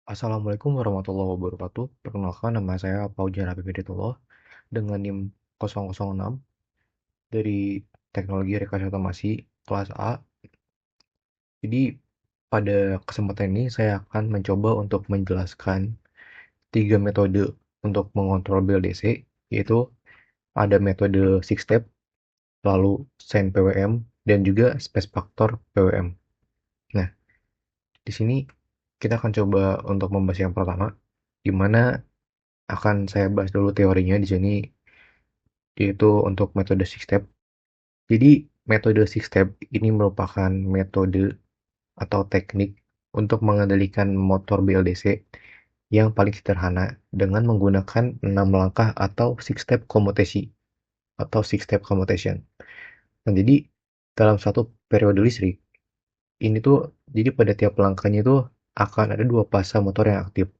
Assalamualaikum warahmatullahi wabarakatuh. Perkenalkan nama saya Paujan Habib Hidayatullah dengan NIM 006 dari Teknologi Rekayasa Otomasi kelas A. Jadi pada kesempatan ini saya akan mencoba untuk menjelaskan tiga metode untuk mengontrol BLDC, yaitu ada metode six step, lalu Sign PWM, dan juga Space Factor PWM. Nah, di sini kita akan coba untuk membahas yang pertama, di mana akan saya bahas dulu teorinya di sini, yaitu untuk metode six step. Jadi, metode six step ini merupakan metode atau teknik untuk mengendalikan motor BLDC yang paling sederhana dengan menggunakan 6 langkah atau six step commutasi atau six step commutation. Nah, jadi dalam satu periode listrik ini tuh, jadi pada tiap langkahnya itu akan ada dua pasang motor yang aktif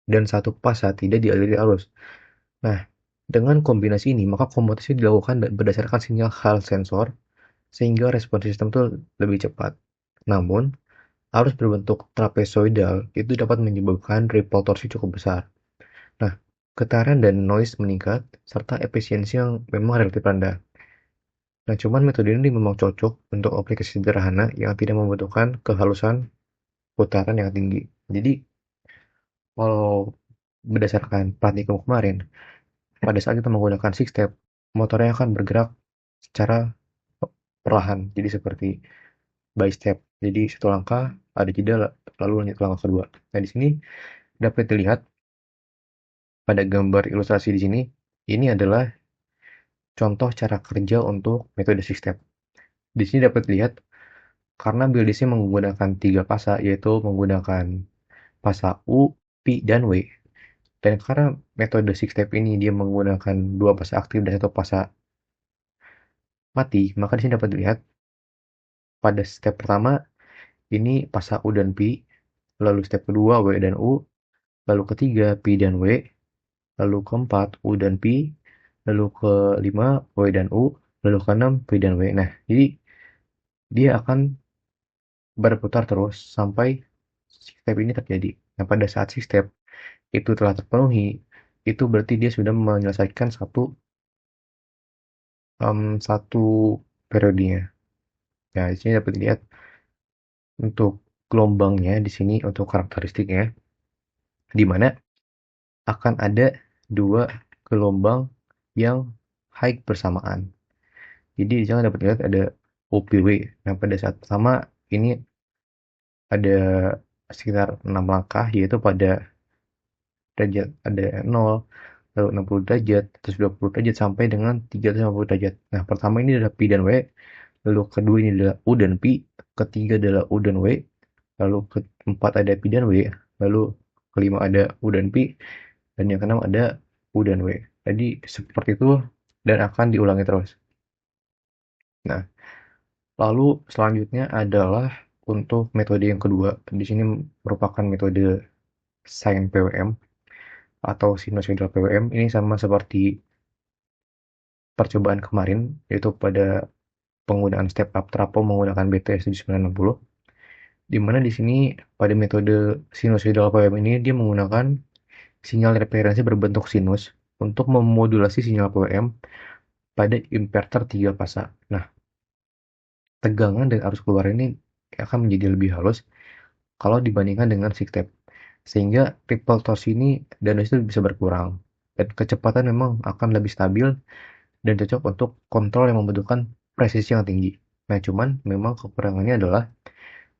dan satu pasang tidak dialiri arus. Nah, dengan kombinasi ini maka komutasi dilakukan berdasarkan sinyal hal sensor sehingga respon sistem itu lebih cepat. Namun, arus berbentuk trapezoidal itu dapat menyebabkan ripple torsi cukup besar. Nah, getaran dan noise meningkat, serta efisiensi yang memang relatif rendah. Nah, cuman metode ini memang cocok untuk aplikasi sederhana yang tidak membutuhkan kehalusan putaran yang tinggi. Jadi, kalau berdasarkan praktikum kemarin, pada saat kita menggunakan six step, motornya akan bergerak secara perlahan. Jadi seperti by step. Jadi satu langkah, ada jeda, lalu lanjut ke langkah kedua. Nah, di sini dapat dilihat pada gambar ilustrasi di sini, ini adalah contoh cara kerja untuk metode six step. Di sini dapat dilihat karena BLDC menggunakan tiga pasa, yaitu menggunakan pasa U, P, dan W. Dan karena metode six step ini dia menggunakan dua pasa aktif dan satu pasa mati, maka di sini dapat dilihat pada step pertama ini pasa U dan P, lalu step kedua W dan U, lalu ketiga P dan W, lalu keempat U dan P, lalu kelima W dan U, lalu keenam P dan W. Nah, jadi dia akan berputar terus sampai step ini terjadi. Nah, pada saat si step itu telah terpenuhi, itu berarti dia sudah menyelesaikan satu periodenya. Nah, di sini dapat dilihat untuk gelombangnya di sini untuk karakteristiknya, di mana akan ada dua gelombang yang high bersamaan. Jadi di sana dapat lihat ada OPW. Nah, pada saat pertama ini ada sekitar 6 langkah, yaitu pada derajat ada 0, lalu 60 derajat, terus 20 derajat sampai dengan 350 derajat. Nah, pertama ini adalah P dan W, lalu kedua ini adalah U dan P, ketiga adalah U dan W, lalu keempat ada P dan W, lalu kelima ada U dan P, dan yang keenam ada U dan W. Jadi seperti itu dan akan diulangi terus. Nah, lalu selanjutnya adalah untuk metode yang kedua. Di sini merupakan metode Sign PWM atau sinusoidal PWM. Ini sama seperti percobaan kemarin, yaitu pada penggunaan step up trapo menggunakan BTS 7960. Di mana di sini pada metode sinusoidal PWM ini dia menggunakan sinyal referensi berbentuk sinus untuk memodulasi sinyal PWM pada inverter 3 fasa. Nah, tegangan dan arus keluar ini akan menjadi lebih halus kalau dibandingkan dengan six step. Sehingga ripple torsi ini dan itu bisa berkurang. Dan kecepatan memang akan lebih stabil dan cocok untuk kontrol yang membutuhkan presisi yang tinggi. Nah, cuman memang kekurangannya adalah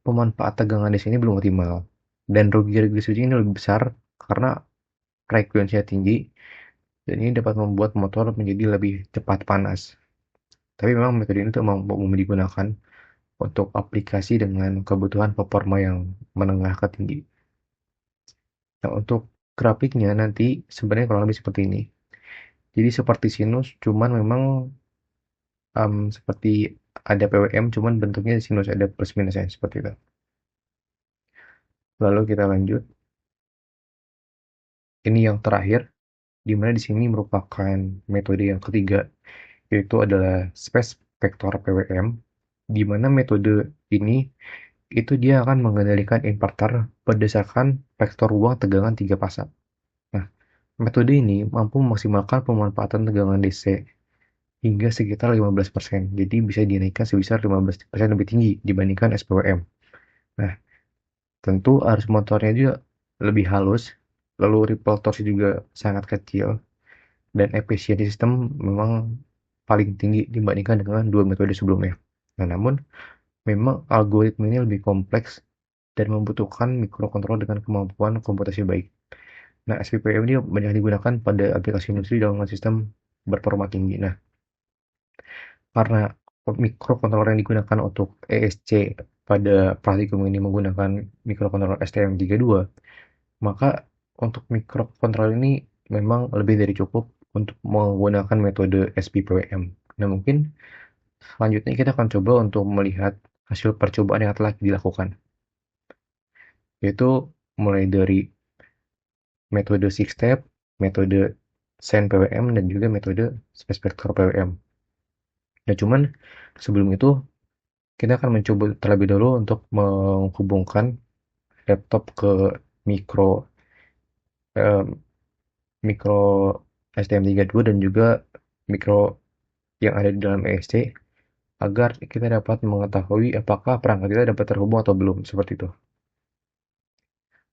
pemanfaat tegangan di sini belum optimal. Dan rugi-rugi switching ini lebih besar karena frekuensinya tinggi dan ini dapat membuat motor menjadi lebih cepat panas. Tapi memang metode ini tuh memang umum digunakan untuk aplikasi dengan kebutuhan performa yang menengah ke tinggi. Nah, untuk grafiknya nanti sebenarnya kurang lebih seperti ini. Jadi seperti sinus, cuman memang seperti ada PWM, cuman bentuknya sinus ada plus minusnya seperti itu. Lalu kita lanjut. Ini yang terakhir, di mana di sini merupakan metode yang ketiga, yaitu adalah space vector PWM, di mana metode ini itu dia akan mengendalikan inverter berdasarkan vektor ruang tegangan 3 pasang. Nah, metode ini mampu memaksimalkan pemanfaatan tegangan DC hingga sekitar 15%. Jadi bisa dinaikkan sebesar 15% lebih tinggi dibandingkan SPWM. Nah, tentu arus motornya juga lebih halus, lalu ripple torsi juga sangat kecil, dan efisiensi sistem memang paling tinggi dibandingkan dengan dua metode sebelumnya. Nah, namun memang algoritma ini lebih kompleks dan membutuhkan mikrokontroller dengan kemampuan komputasi baik. Nah, SPPM ini banyak digunakan pada aplikasi industri dengan sistem berperforma tinggi. Nah, karena mikrokontroller yang digunakan untuk ESC pada praktikum ini menggunakan mikrokontroller STM32, maka untuk mikrokontroller ini memang lebih dari cukup untuk menggunakan metode SPPWM. Nah, mungkin selanjutnya kita akan coba untuk melihat hasil percobaan yang telah dilakukan, yaitu mulai dari metode six step, metode SEN PWM, dan juga metode space vector PWM. Nah, cuman sebelum itu kita akan mencoba terlebih dahulu untuk menghubungkan laptop ke mikro eh, mikro STM32 dan juga mikro yang ada di dalam ESC agar kita dapat mengetahui apakah perangkat kita dapat terhubung atau belum, seperti itu.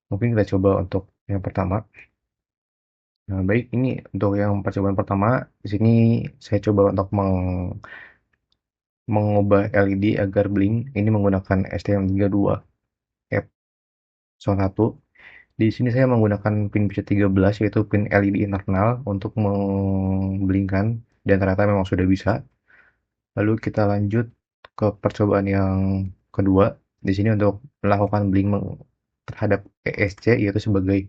Mungkin kita coba untuk yang pertama. Nah, baik, ini untuk yang percobaan pertama. Di sini saya coba untuk mengubah LED agar bling. Ini menggunakan STM32 F1. Di sini saya menggunakan pin PC13, yaitu pin LED internal untuk memblingkan, dan ternyata memang sudah bisa. Lalu kita lanjut ke percobaan yang kedua. Di sini untuk melakukan bling terhadap ESC, yaitu sebagai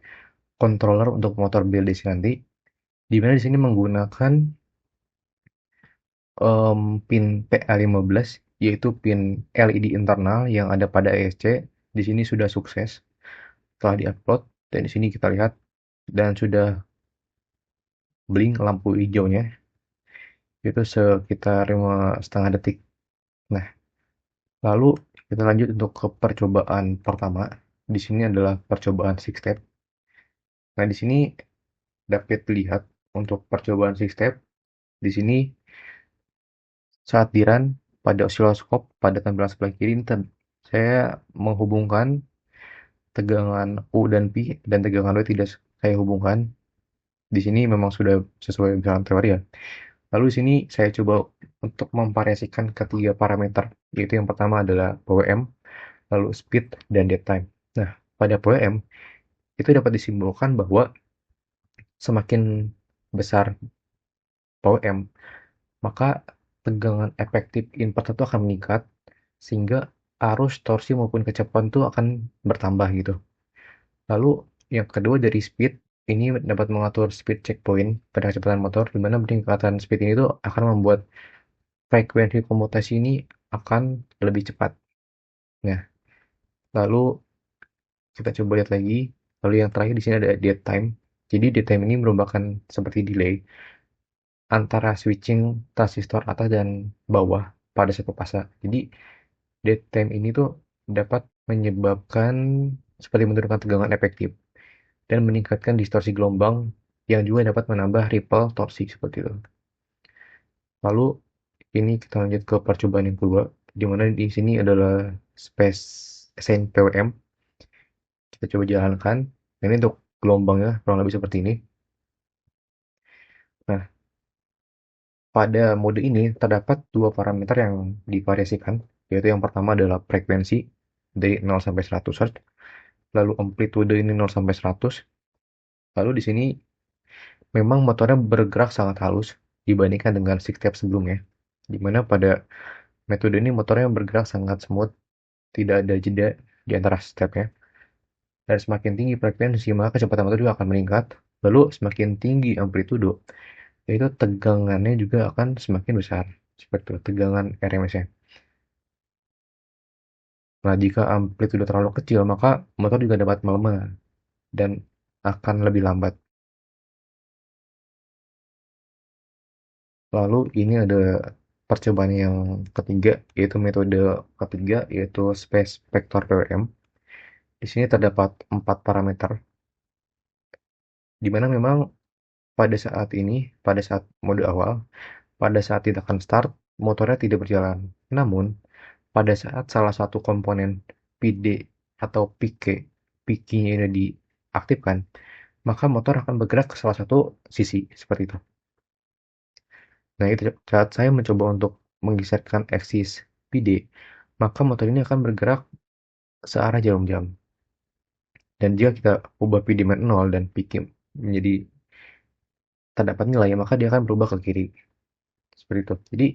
controller untuk motor BLDC nanti. Di mana di sini menggunakan pin PA15, yaitu pin LED internal yang ada pada ESC. Di sini sudah sukses telah diupload, dan di sini kita lihat dan sudah blink lampu hijaunya itu sekitar 5,5 detik. Nah, lalu kita lanjut untuk ke percobaan pertama. Di sini adalah percobaan six step. Nah, di sini dapat dilihat untuk percobaan six step. Di sini saat di run pada osiloskop pada tampilan sebelah kiri, saya menghubungkan tegangan U dan P, dan tegangan W tidak saya hubungkan. Di sini memang sudah sesuai dengan teori ya. Lalu di sini saya coba untuk memvariasikan ketiga parameter, yaitu yang pertama adalah PWM, lalu speed, dan dead time. Nah, pada PWM itu dapat disimpulkan bahwa semakin besar PWM, maka tegangan efektif inverter itu akan meningkat, sehingga arus torsi maupun kecepatan itu akan bertambah gitu. Lalu yang kedua dari speed, ini dapat mengatur speed checkpoint pada kecepatan motor, di mana peningkatan speed ini tuh akan membuat frekuensi komutasi ini akan lebih cepat. Nah, lalu kita coba lihat lagi. Lalu yang terakhir di sini ada dead time. Jadi dead time ini merupakan seperti delay antara switching transistor atas dan bawah pada satu fase. Jadi dead time ini tuh dapat menyebabkan seperti menurunkan tegangan efektif dan meningkatkan distorsi gelombang yang juga dapat menambah ripple torsi seperti itu. Lalu ini kita lanjut ke percobaan yang kedua, di mana di sini adalah space SN PWM. Kita coba jalankan. Ini untuk gelombangnya kurang lebih seperti ini. Nah, pada mode ini terdapat dua parameter yang divariasikan, yaitu yang pertama adalah frekuensi dari 0 sampai 100 Hz, lalu amplitude ini 0 sampai 100. Lalu di sini memang motornya bergerak sangat halus dibandingkan dengan six step sebelumnya, di mana pada metode ini motornya bergerak sangat smooth, tidak ada jeda di antara stepnya. Dan semakin tinggi frekuensi, maka kecepatan motor juga akan meningkat. Lalu semakin tinggi amplitudo, yaitu tegangannya juga akan semakin besar. Seperti itu, tegangan RMS-nya. Nah, jika amplitudo terlalu kecil, maka motor juga dapat melemah dan akan lebih lambat. Lalu ini ada percobaan yang ketiga, yaitu metode ketiga, yaitu space vector PWM. Di sini terdapat 4 parameter, di mana memang pada saat ini, pada saat mode awal, pada saat tindakan start, motornya tidak berjalan. Namun, pada saat salah satu komponen PD atau PK-nya ini diaktifkan, maka motor akan bergerak ke salah satu sisi, seperti itu. Nah, itu saat saya mencoba untuk menggeserkan aksis PD, maka motor ini akan bergerak searah jarum jam. Dan jika kita ubah PD menjadi 0 dan PK menjadi terdapat nilai, maka dia akan berubah ke kiri. Seperti itu. Jadi,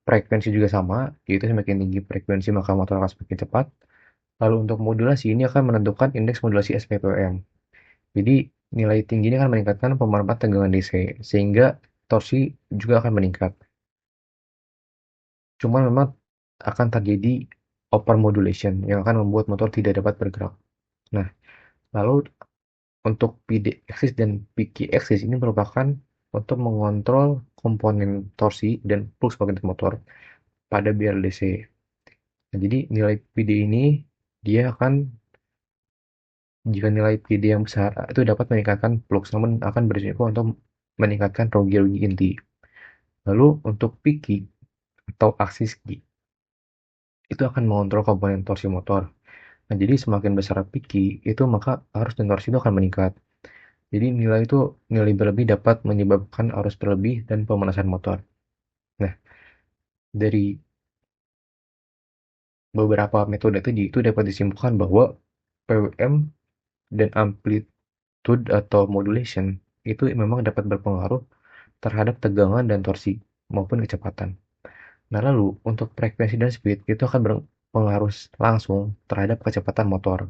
frekuensi juga sama, yaitu semakin tinggi frekuensi maka motor akan semakin cepat. Lalu untuk modulasi ini akan menentukan indeks modulasi SPPM. Jadi, nilai tinggi ini akan meningkatkan pemanfaatan tegangan DC, sehingga torsi juga akan meningkat. Cuma memang akan terjadi overmodulation yang akan membuat motor tidak dapat bergerak. Nah, lalu untuk PD axis dan PK axis ini merupakan untuk mengontrol komponen torsi dan flux magnetik motor pada BLDC. Nah, jadi nilai PD ini dia akan, jika nilai PD yang besar itu dapat meningkatkan flux, namun akan berisiko untuk meningkatkan rugi-rugi inti. Lalu untuk PK atau aksis Q itu akan mengontrol komponen torsi motor. Nah, jadi semakin besar PQ itu maka arus dan torsi itu akan meningkat. Jadi nilai berlebih dapat menyebabkan arus berlebih dan pemanasan motor. Nah, dari beberapa metode tadi itu dapat disimpulkan bahwa PWM dan amplitude atau modulation itu memang dapat berpengaruh terhadap tegangan dan torsi maupun kecepatan. Nah, lalu untuk frekuensi dan speed itu akan berpengaruh langsung terhadap kecepatan motor.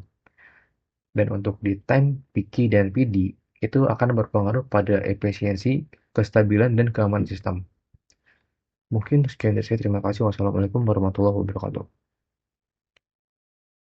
Dan untuk di time, PQ, dan PD, itu akan berpengaruh pada efisiensi, kestabilan, dan keamanan sistem. Mungkin sekian dari saya. Terima kasih. Wassalamualaikum warahmatullahi wabarakatuh.